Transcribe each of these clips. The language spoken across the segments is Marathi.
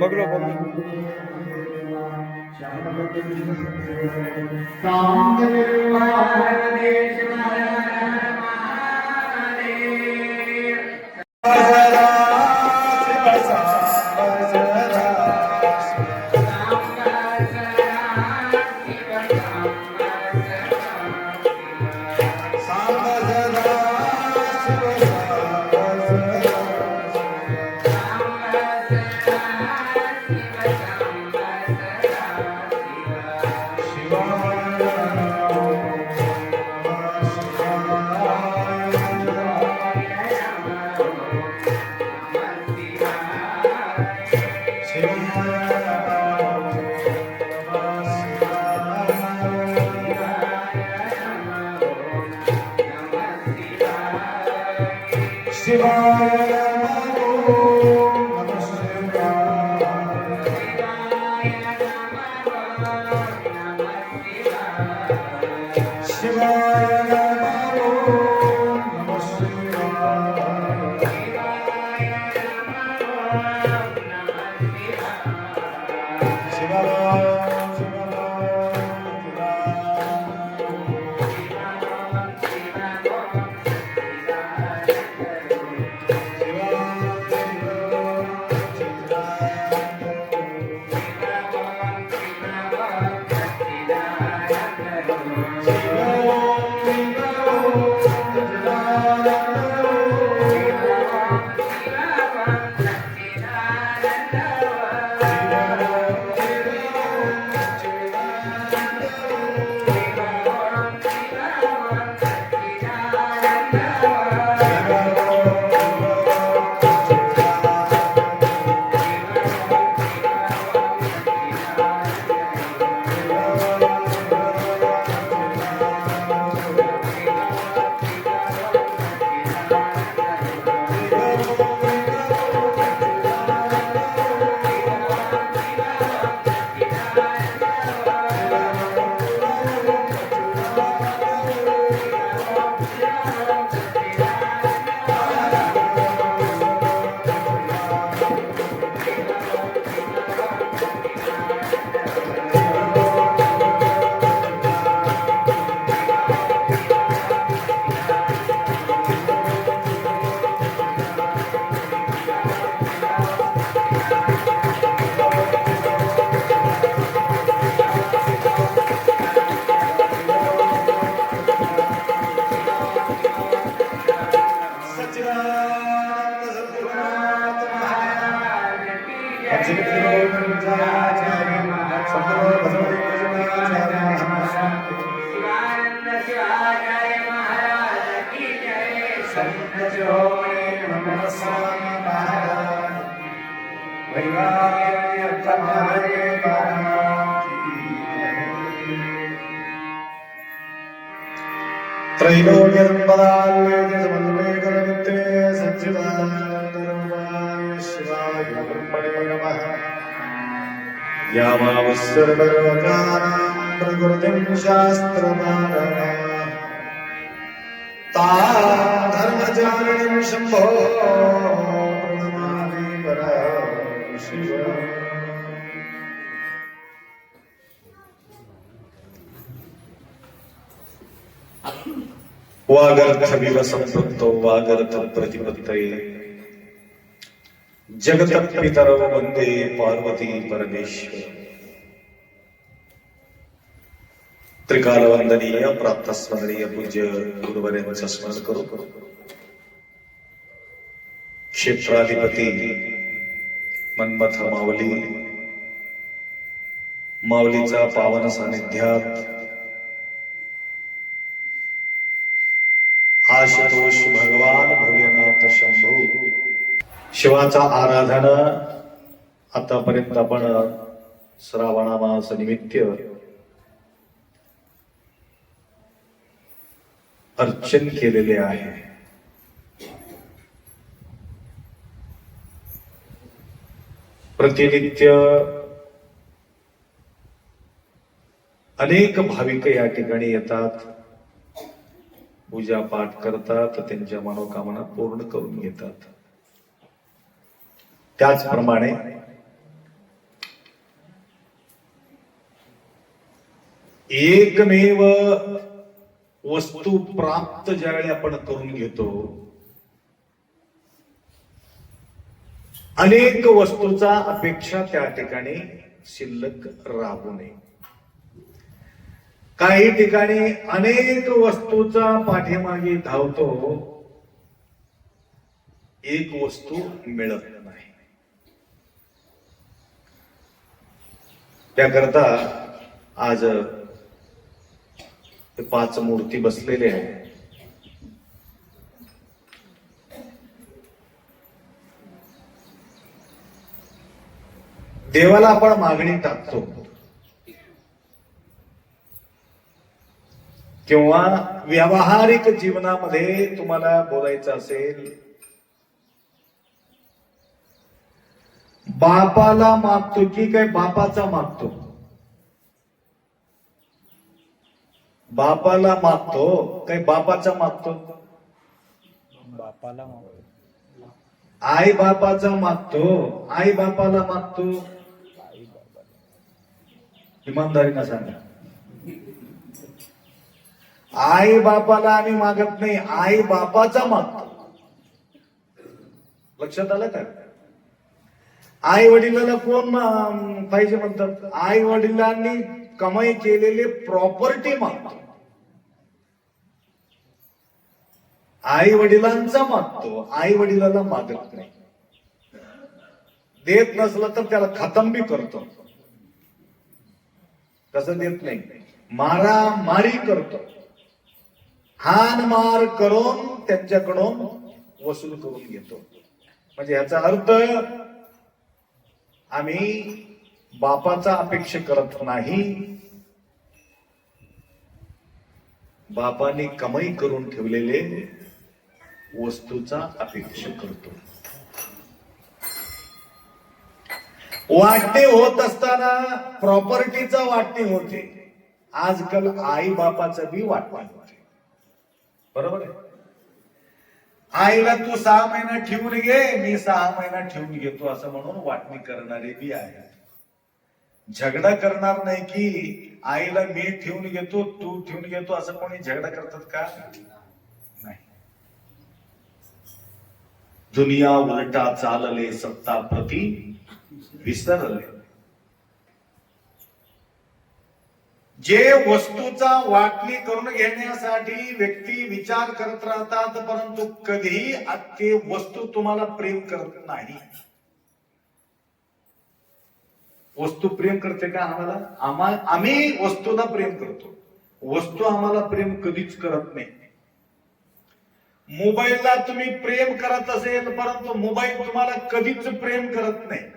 बघलो बघलो Shiva प्रकृतिं धर्मचारिणीं शंभो प्रणमामि परशिव। वागर्थ विवसंपृक्तो वागर्थ प्रतिपत्तये जगत पितरौ वंदे पार्वती परमेश्वर। त्रिकाल वंदनीय प्राप्त स्मरणीय पूज्य गुरुवर्यांचं स्मरण करू। क्षेत्राधिपती मन्मथ माऊली माऊलीचा पावन सानिध्यात आशुतोष भगवान भोलेनाथ शंभू शिवाचा आराधन आतापर्यंत आपण श्रावण मास निमित्त अर्चन केलेले आहे। प्रतिनित्य अनेक भाविक या ठिकाणी येतात, पूजा पाठ करतात, त्यांच्या मनोकामना पूर्ण करून घेतात। त्याचप्रमाणे एकमेव वस्तू प्राप्त ज्यावेळी आपण करून घेतो, अनेक वस्तूचा अपेक्षा त्या ठिकाणी शिल्लक राहू नये। काही ठिकाणी अनेक वस्तूचा पाठीमागे धावतो, एक वस्तू मिळत नाही। त्याकरता आज 5 मूर्ती बसलेले आहे। देवाला आपण मागणी टाकतो किंवा व्यावहारिक जीवनामध्ये तुम्हाला बोलायचं असेल बापाला मागतो की काय बापाचा मागतो? बापाला मागतो काय बापाचा मागतो? बापाला मागतो. आई बापाचा मागतो, आई बापाला मागतो? आई बाबाला. इमानदारीनं सांगा. आई बापाला आम्ही मागत नाही, आई बापाचा मागतो. लक्षात आलं का? आई वडिलांना कोण पाहिजे म्हणतात? आई वडिलांनी कमाई केलेले प्रॉपर्टी मागतो. आई वडिलांचा मागतो, आई वडिलांना मागत नाही. देत नसलं तर त्याला खतम बी करतो. कसं देत नाही? मारामारी करतो, हान मार करून त्यांच्याकडून वसूल करून घेतो. म्हणजे याचा अर्थ आम्ही बापाचा अपेक्षा करत नाही, बापाने कमाई करून ठेवलेले वस्तूचा अपेक्षा करतो. वाटणे होत असताना प्रॉपर्टीचा वाटणे होते. आजकाल आई बापाचं बी वाटणे होते. बरोबर आहे? आईला तू 6 महिना ठेवून घे, मी 6 महिना ठेवून घेतो असं म्हणून वाटणी करणारे बी आहेत. झगडा करणार नाही की आईला मी ठेवून घेतो तू ठेवून घेतो असं कोणी झगडा करतात का? नाही. दुनिया उलटा चालले सत्ता प्रती विसरले. जे वस्तूचा वाटणी करून घेण्यासाठी व्यक्ती विचार करत राहतात, परंतु कधीही ते वस्तू तुम्हाला प्रेम करत नाही. वस्तू प्रेम करते का आम्हाला? आम्ही वस्तूला प्रेम करतो, वस्तू आम्हाला प्रेम कधीच करत नाही. मोबाईलला तुम्ही प्रेम करत असेल, परंतु मोबाईल तुम्हाला कधीच प्रेम करत नाही.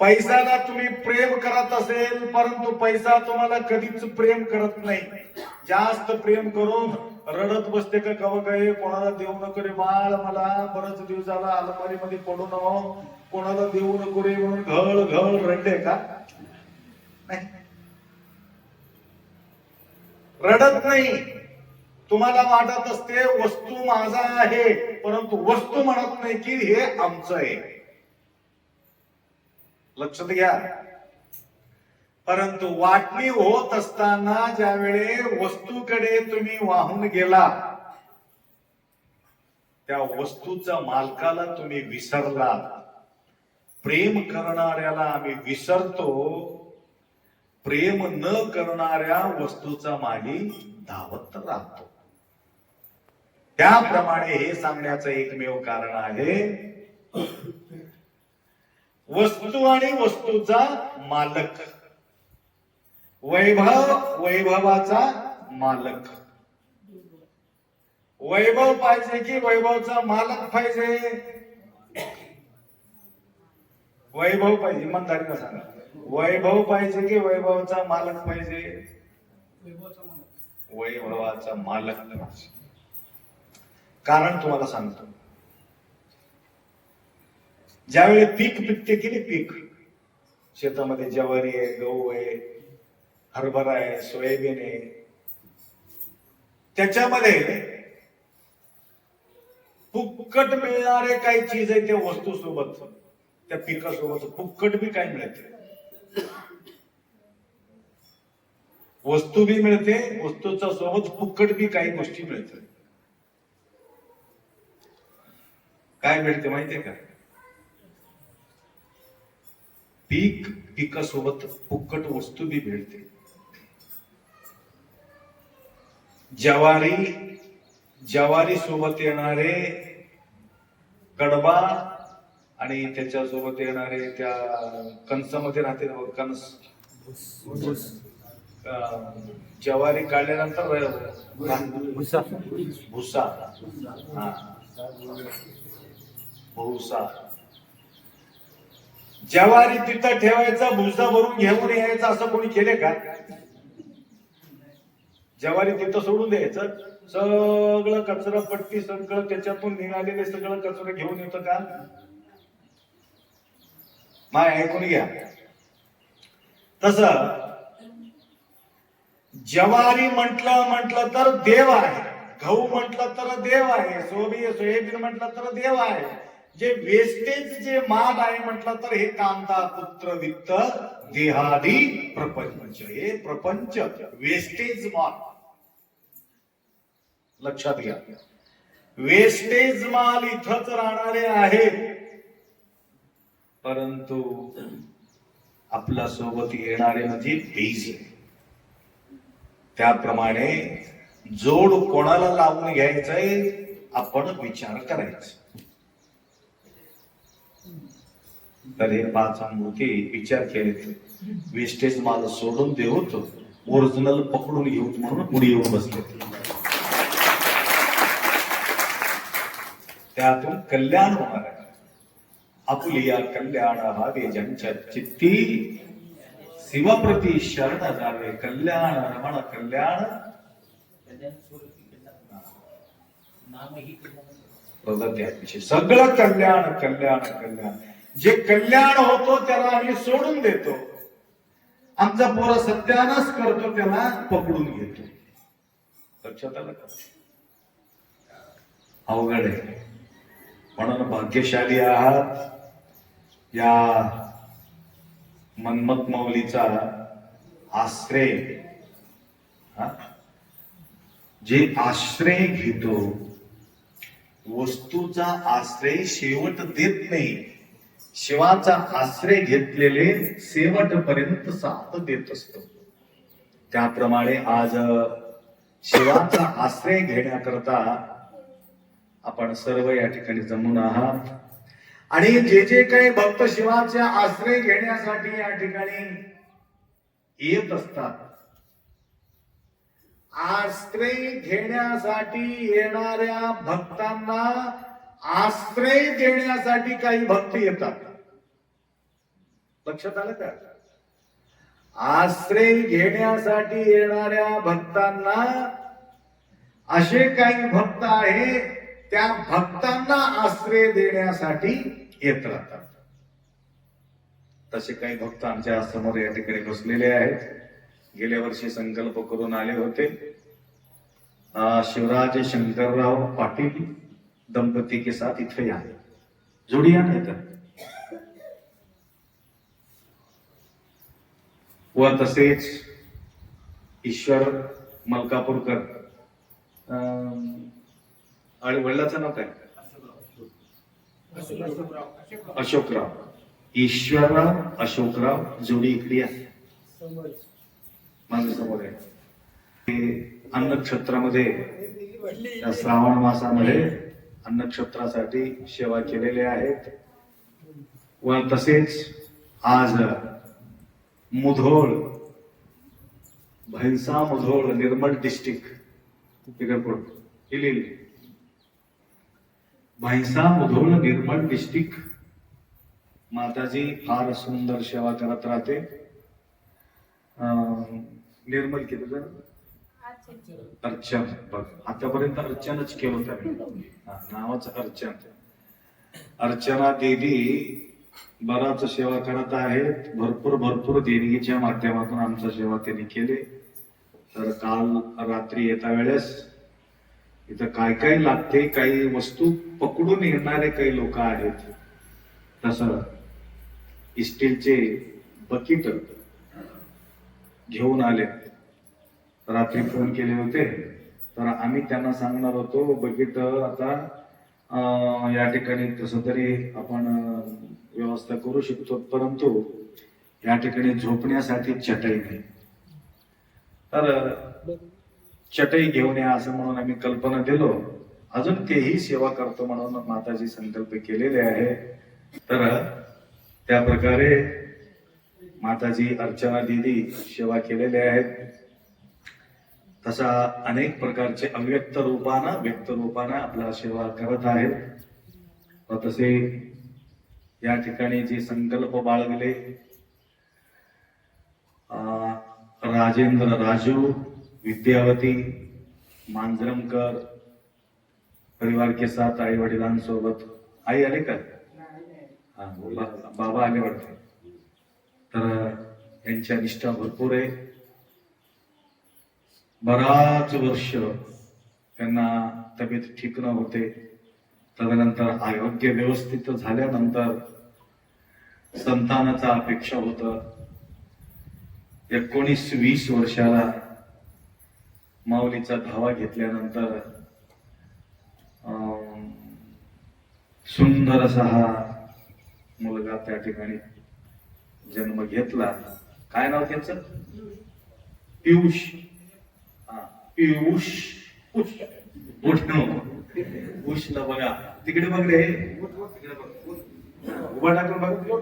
पैशाला तुम्ही प्रेम करत असेल, परंतु पैसा तुम्हाला कधीच प्रेम करत नाही. जास्त प्रेम करून रडत बसते का कवा काय, कोणाला देऊ नको रे बाळ, मला बरंच दिवस झाला अलमारी मध्ये पडू नको, कोणाला देऊ नको रे म्हणून घळ घळ रडते का? नाही, रडत नाही. तुम्हाला वाटत असते वस्तू माझा आहे, परंतु वस्तू म्हणत नाही की हे आमचं आहे. लक्षात घ्या. परंतु वाटणी होत असताना ज्यावेळे वस्तूकडे तुम्ही वाहून गेला, त्या वस्तूच्या मालकाला तुम्ही विसरला. प्रेम करणाऱ्याला आम्ही विसरतो, प्रेम न करणाऱ्या वस्तूचा मागे धावत राहतो. त्याप्रमाणे हे सांगण्याचं एकमेव कारण आहे, वस्तू आणि वस्तूचा मालक, वैभव वैभवाचा मालक. वैभव पाहिजे की वैभवचा मालक पाहिजे? वैभव पाहिजे. इमानदारीनं सांगा, वैभव पाहिजे की वैभवचा मालक पाहिजे? वैभवाचा मालक पाहिजे. कारण तुम्हाला सांगतो, ज्यावेळी पीक पिकते की नाही, पीक शेतामध्ये ज्वारी आहे, गहू आहे, हरभरा आहे, सोयाबीन आहे, त्याच्यामध्ये फुक्कट मिळणारे काही चीज आहे त्या वस्तू सोबत, त्या पिकासोबत फुक्कट बी काय मिळते? वस्तू बी मिळते, वस्तूच्या सोबत फुक्कट बी काही गोष्टी मिळतात. काय मिळते माहितीये का? पीक पिकासोबत फुक्कट वस्तू बी मिळते. ज्वारी सोबत येणारे कडबा आणि त्याच्यासोबत येणारे त्या कणसामध्ये राहते ना कणस, ज्वारी काढल्यानंतर भुसा, हा भुसा. ज्वारी तिथं ठेवायचा, भुसा भरून घेऊन यायचा, असं कोणी केले का? ज्वारी तिथं सोडून द्यायचं, सगळं कचरा पट्टी सगळं त्याच्यातून निघालेले सगळं कचरा घेऊन येतं का? माय ऐकून घ्या. तस ज्वारी म्हटलं तर देव आहे, गहू म्हटलं तर देव आहे, सोयाबीन म्हटलं तर देव आहे. जे वेस्टेज जे माल आहे म्हटलं तर हे कांदा पुत्र वित्त देहादी प्रपंच, हे प्रपंच वेस्टेज माल. लक्षात घ्या, वेस्टेज माल इथंच राहणारे आहे, परंतु आपल्या सोबत येणारे म्हणजे बीज. त्याप्रमाणे जोड कोणाला लावून घ्यायचंय आपण विचार करायचा. तर हे पाच मूर्ती विचार केले, वेस्टेज माल सोडून देऊत, ओरिजिनल पकडून घेऊत म्हणून पुढे येऊन बसले. त्यातून कल्याण होणार आहे. आपुलिया कल्याण व्हावे ज्यांच्या चित्ती, शिवप्रती शरण जावे कल्याण रमण कल्याण. सगळं कल्याण कल्याण कल्याण. जे कल्याण होतो त्याला आम्ही सोडून देतो, आमचा पोरा सत्यानाश करतो त्याला पकडून घेतो. लक्षात आलं का? अवघड आहे. म्हणून भाग्यशाली आहात या मन्मथ माऊलीचा आश्रय. जे आश्रय घेतो, वस्तूचा आश्रय शेवट देत नाही, शिवाचा आश्रय घेतलेले शेवटपर्यंत साथ देत असतो. त्याप्रमाणे आज शिवाचा आश्रय घेण्याकरता आपण सर्व या ठिकाणी जमून आहात. आणि जे जे काही भक्त शिवाचा आश्रय घेण्यासाठी या ठिकाणी येत असतात, आश्रय घेण्यासाठी येणाऱ्या भक्तांना आश्रय देण्यासाठी काही भक्त येतात. लक्षात आलं का? आश्रय घेण्यासाठी येणाऱ्या भक्तांना असे काही भक्त आहेत, त्या भक्तांना आश्रय देण्यासाठी येत राहतात. तसे काही भक्त आमच्या समोर या ठिकाणी बसलेले आहेत. गेल्या वर्षी संकल्प करून आले होते. शिवराज शंकरराव पाटील दंपती के साथ इथे या, जोडिया नाही तर. व तसेच ईश्वर मलकापूरकर, आणि वडिलाचं नाव काय? अशोकराव. ईश्वरराव अशोकराव जोडी इकडे आहे, माझ्या समोर आहे. अन्नक्षेत्रामध्ये श्रावण मासामध्ये अन्नक्षेत्रासाठी सेवा केलेले आहेत. व तसेच आज मुधोळ, भैंसा मुधोळ, निर्मल डिस्ट्रिक्ट भैंसा मुधोळ निर्मल डिस्ट्रिक्ट. माताजी फार सुंदर सेवा करत राहते. निर्मल केलं जर अर्चन, बघ आतापर्यंत अर्चनच केलं होतं, नावाच अर्चन. अर्चना देवी बराच सेवा करत आहेत. भरपूर देणगीच्या माध्यमातून आमचा सेवा त्यांनी केले. तर काल रात्री येता वेळेस इथं काय काय लागते, काही वस्तू पकडून येणारे काही लोक आहेत. तसं स्टीलचे बकीट घेऊन आले. रात्री फोन केले होते, तर आम्ही त्यांना सांगणार होतो बकीट आता या ठिकाणी कसं तरी आपण व्यवस्था करू शकतो, परंतु या ठिकाणी झोपण्यासाठी चटई नाही. तर चटई घेऊन या असं म्हणून आम्ही कल्पना दिलो. अजून तेही सेवा करतो म्हणून माताजी संकल्प केलेले आहे. तर त्या प्रकारे माताजी अर्चना दीदी सेवा केलेले आहेत. तसा अनेक प्रकारचे अव्यक्त रूपानं व्यक्त रूपानं आपला सेवा करत आहेत. तसे या ठिकाणी जे संकल्प बाळगले, राजेंद्र राजू, विद्यावती मांजरमकर परिवार के साथ आई वडिलांसोबत. आई आले का? बाबा आले वाटते. तर यांच्या निष्ठा भरपूर आहे. बराच वर्ष त्यांना तब्येत ठीक न होते. तदनंतर आरोग्य व्यवस्थित झाल्यानंतर संतानाचा अपेक्षा होत. 19-20 वर्षाला माऊलीचा धावा घेतल्यानंतर सुंदर असा हा मुलगा त्या ठिकाणी जन्म घेतला. काय नाव त्याचं? पियुष. पियुष. उषला बघा तिकडे बघ रे. उभा टाकून बघ.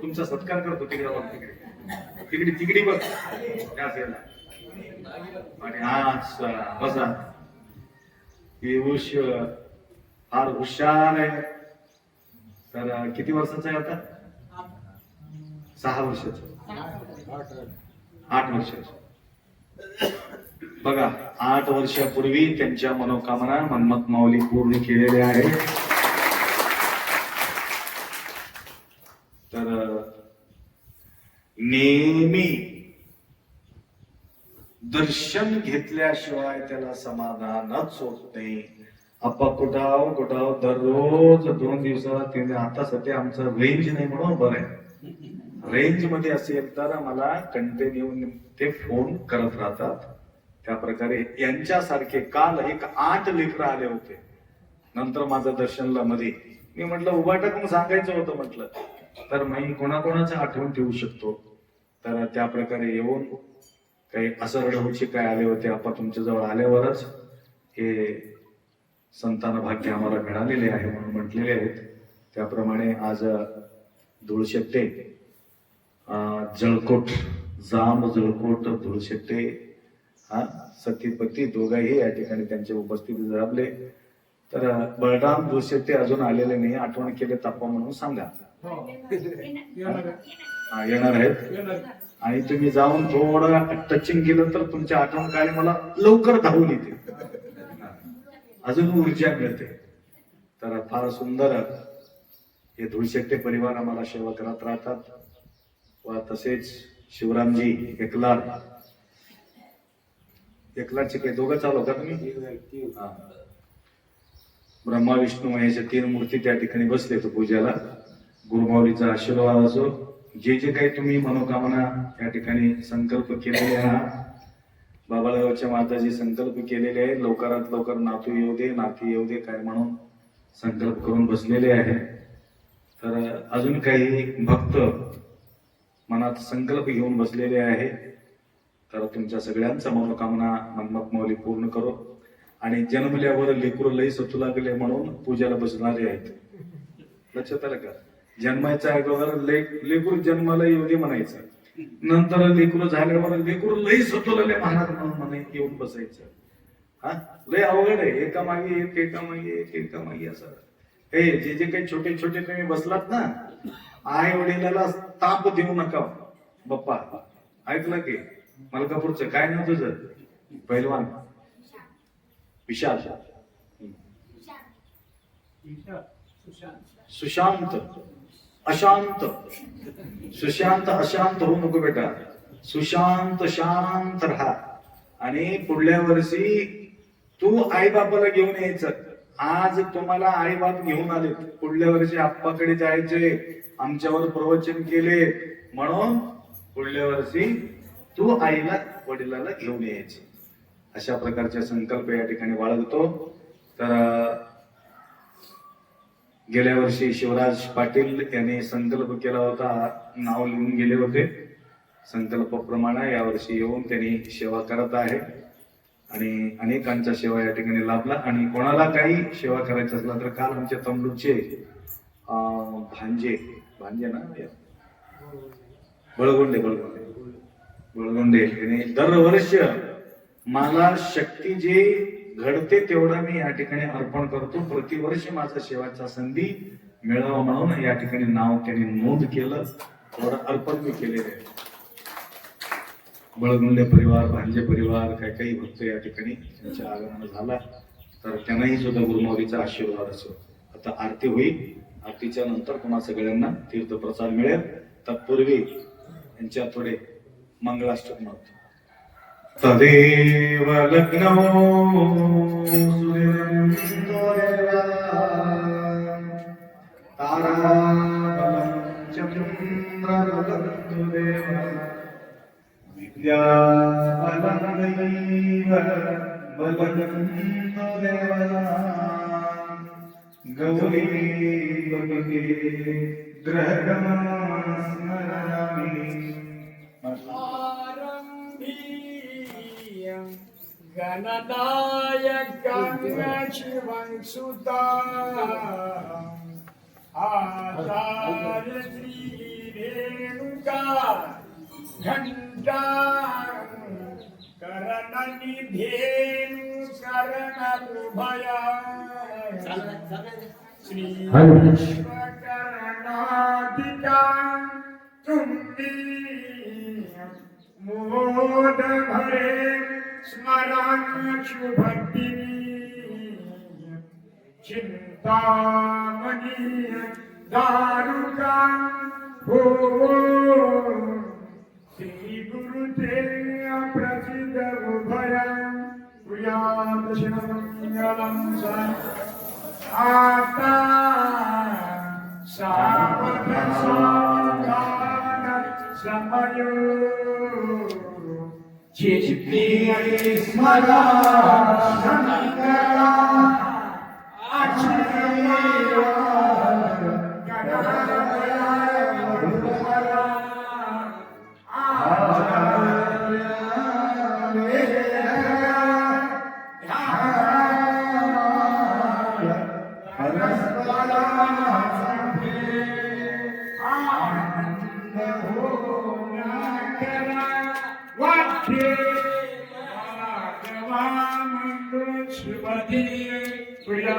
तुमचा सत्कार करतो. तिकडे बघ. तिकडे तिकडे बघ. आणि हा बसा. पियुष फार हुशार आहे. तर किती वर्षाचा आहे आता? 6 वर्षाचा. 8 वर्षाचा. बघा 8 वर्षापूर्वी त्यांच्या मनोकामना मन्मथ माऊली पूर्ण केलेल्या आहेत. तर नेहमी दर्शन घेतल्याशिवाय त्याला समाधानच होत नाही. आप्पा कुठाव दररोज 2 दिवसाला 3. आता सध्या आमचं रेंज नाही म्हणून बरं आहे. रेंज मध्ये असेल तर मला कंटिन्यू ते फोन करत राहतात. त्या प्रकारे यांच्यासारखे काल 8 लेकरं आले होते. नंतर माझं दर्शनला मध्ये मी म्हटलं उभा टाकून सांगायचं होतं म्हटलं. तर मी कोणाकोणाचं आठवण ठेवू शकतो. तर त्या प्रकारे येऊन काही असं रडहोची काय आले होते. आपण तुमच्या जवळ आल्यावरच हे संतान भाग्य आम्हाला मिळालेले आहे म्हणून म्हटलेले आहेत. त्याप्रमाणे आज धुळशेट्टे जळकोट जांब जळकोट धुळशेट्टे सतीपती दोघाही या ठिकाणी त्यांच्या उपस्थितीत लाभले. तर बळराम धुळशेट्टे अजून आलेले नाही. आठवण केले ताप्पा म्हणून सांगा. येणार आहेत. आणि तुम्ही जाऊन थोडं टचिंग केलं तर तुमच्या आठवण काय मला लवकर धावून येते. अजून ऊर्जा मिळते. तर फार सुंदर हे धुळशेट्टे परिवार आम्हाला सेवा करत राहतात. व तसेच शिवरामजी एकलाचे काही दोघं चालू का तुम्ही? ब्रह्मा विष्णू महेश 3 मूर्ती त्या ठिकाणी बसले तो पूजेला. गुरुमाऊलीचा आशीर्वाद असो. जे जे काही तुम्ही मनोकामना या ठिकाणी संकल्प केलेले आहात, बाबारावच्या माताजी संकल्प केलेले आहे. लवकरात लवकर नातू येऊ दे, नाती येऊ दे काय म्हणून संकल्प करून बसलेले आहे. तर अजून काही भक्त मनात संकल्प घेऊन बसलेले आहे. तर तुमच्या सगळ्यांचा मनोकामना मन्मथ माऊली पूर्ण करो. आणि जन्मल्यावर लेकरू लई सतू लागले म्हणून पूजाला बसणारे आहेत. लक्षात आलं का? जन्माच्या अगोदर लेकरू जन्माला येऊ दे म्हणायचं. नंतर लेकरू झाल्यावर लेकरू लई सतू लागले महाराज म्हणून म्हणे येऊन बसायचं. लय अवघड आहे. एका मागे एका मागे असं. हे जे जे काही छोटे छोटे तुम्ही बसलात ना, आई वडिलाला ताप देऊ नका बाप्पा. ऐकलं की? मलकापूरचं काय नाव तुझं? पैलवान विशाल. सुशांत अशांत. सुशांत अशांत होऊ नको बेटा. सुशांत शांत राहा. आणि पुढल्या वर्षी तू आई बापाला घेऊन यायचं. आज तुम्हाला आई बाप घेऊन आले. पुढल्या वर्षी आप्पाकडे जायचे. आमच्यावर प्रवचन केले म्हणून पुढल्या वर्षी तू आईला वडिलाला घेऊन यायचे. अशा प्रकारचे संकल्प या ठिकाणी बाळगतो. तर गेल्या वर्षी शिवराज पाटील यांनी संकल्प केला होता. नाव लिहून गेले होते. संकल्पाप्रमाणे यावर्षी येऊन त्यांनी सेवा करत आहे. आणि अनेकांच्या सेवा या ठिकाणी लाभला. आणि कोणाला काही सेवा करायची असला तर काल आमच्या तमलूकचे भांजे ना बळगोंडे यांनी दरवर्ष मला शक्ती जे घडते तेवढा मी या ठिकाणी अर्पण करतो. प्रतिवर्षी माझा सेवाचा संधी मिळावा म्हणून या ठिकाणी नाव त्यांनी नोंद केलं. थोडं अर्पण मी केलेलं आहे. बळगुंडे परिवार, भांजे परिवार, काही भक्त या ठिकाणी त्यांच्या आगमन झाला. तर त्यांनाही सुद्धा गुरुमाऊलीचा आशीर्वाद असो. आता आरती होईल. आरतीच्या नंतर तुम्हा सगळ्यांना तीर्थप्रसाद मिळेल. तत्पूर्वी यांच्या पुढे मंगळाष्टक नव्हतं. तदेव लग्नो गौरी गणनायकांना शिवंसुता आचार्य श्री रेणुका घंटा करणनिधेनु शरणनुभया श्री विश्वकर्णादिका तुम्ही मोद भरे स्मरण शुभदिनी चिंतामणी दारुका हो श्री गुरुदेव प्रसिद्ध उभया पुयात शिवमंगलम आता सावध सावधान समयो चित्ती स्मरा शंकरा आश्रया गणाधया रूपरा आचार्य परस्परा आनंद हो वाक्ये राघवामंगल शुभदे प्रिया